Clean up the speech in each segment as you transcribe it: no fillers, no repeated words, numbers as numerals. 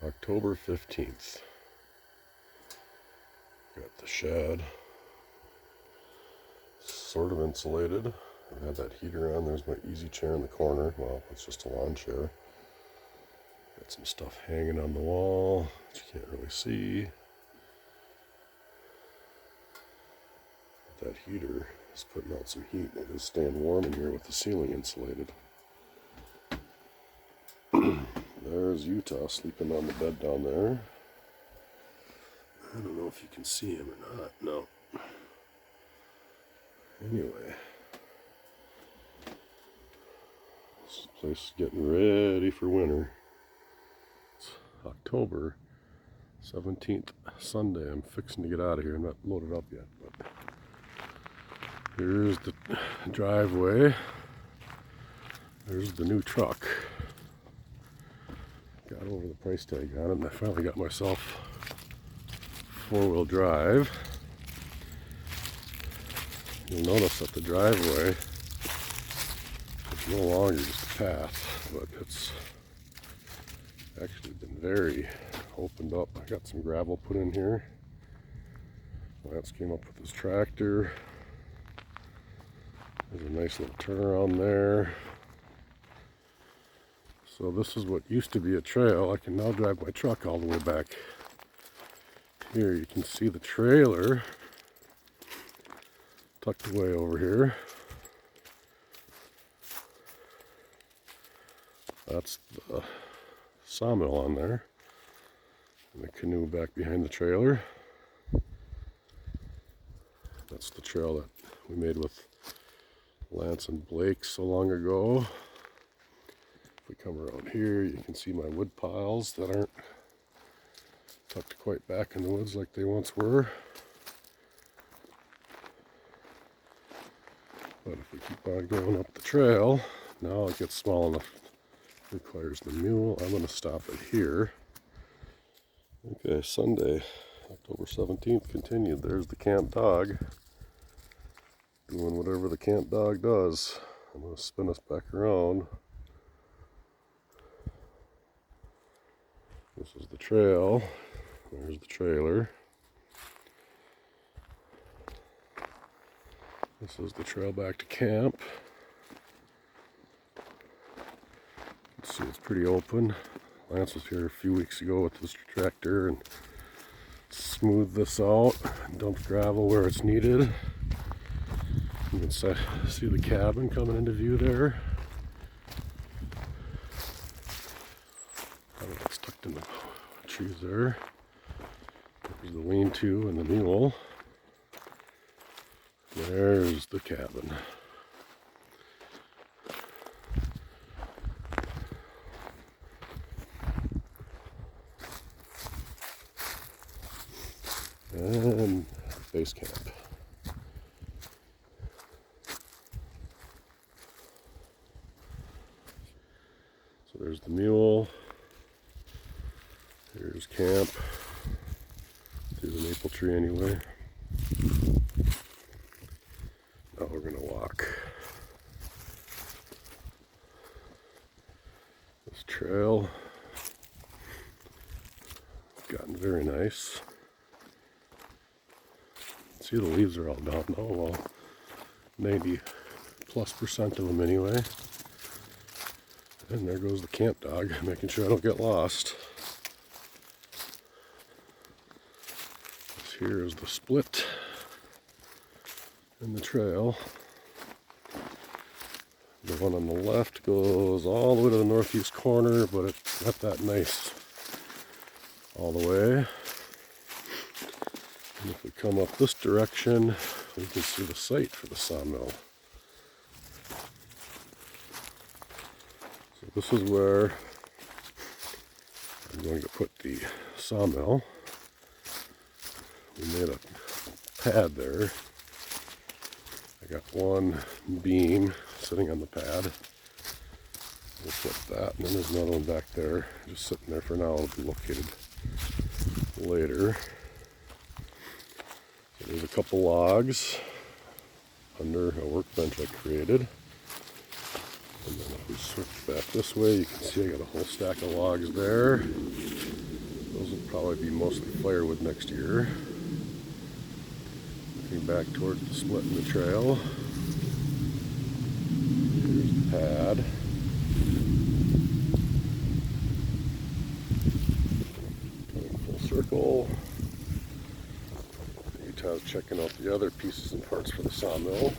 October 15th. Got the shed sort of insulated. I had that heater on. There's my easy chair in the corner. Well, it's just a lawn chair. Got some stuff hanging on the wall that you can't really see. That heater is putting out some heat. It is staying warm in here with the ceiling insulated. There's Utah sleeping on the bed down there. I don't know if you can see him or not. No. Anyway, this place is getting ready for winter. It's October 17th, Sunday. I'm fixing to get out of here. I'm not loaded up yet, but here's the driveway. There's the new truck. Got over the price tag on it, and I finally got myself four-wheel drive. You'll notice that the driveway is no longer just a path, but it's actually been very opened up. I got some gravel put in here. Lance came up with his tractor. There's a nice little turnaround there. So this is what used to be a trail. I can now drive my truck all the way back here. You can see the trailer tucked away over here. That's the sawmill on there. And the canoe back behind the trailer. That's the trail that we made with Lance and Blake so long ago. If we come around here, you can see my wood piles that aren't tucked quite back in the woods like they once were. But if we keep on going up the trail, now it gets small enough. It requires the mule. I'm going to stop it here. Okay, Sunday, October 17th continued. There's the camp dog doing whatever the camp dog does. I'm going to spin us back around. This is the trail. There's the trailer. This is the trail back to camp. You can see it's pretty open. Lance was here a few weeks ago with his tractor and smoothed this out and dumped gravel where it's needed. You can see the cabin coming into view there. It's tucked in the trees there. There's the lean-to and the mule. There's the cabin. And base camp. So there's the mule. Here's camp. Through the maple tree anyway. Now we're gonna walk this trail. It's gotten very nice. See, the leaves are all down now. Well, 90+% of them anyway. And there goes the camp dog, making sure I don't get lost. Here is the split in the trail. The one on the left goes all the way to the northeast corner, but it's not that nice all the way. And if we come up this direction, we can see the site for the sawmill. So this is where I'm going to put the sawmill. We made a pad there. I got one beam sitting on the pad. We'll flip that, and then there's another one back there, just sitting there for now. It'll be located later. So there's a couple logs under a workbench I created. And then if we switch back this way, you can see I got a whole stack of logs there. Those will probably be mostly firewood next year. Looking back towards the split in the trail. Here's the pad. Coming full circle. Utah's checking out the other pieces and parts for the sawmill.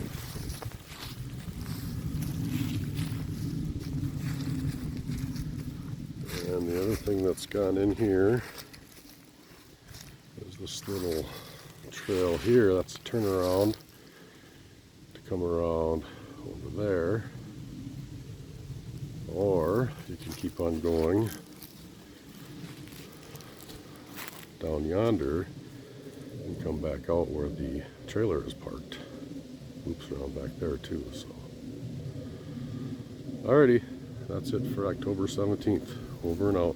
And the other thing that's gone in here is this little trail here. That's a turnaround to come around over there. Or you can keep on going down yonder and come back out where the trailer is parked. Loops around back there too. So, alrighty, that's it for October 17th. Over and out.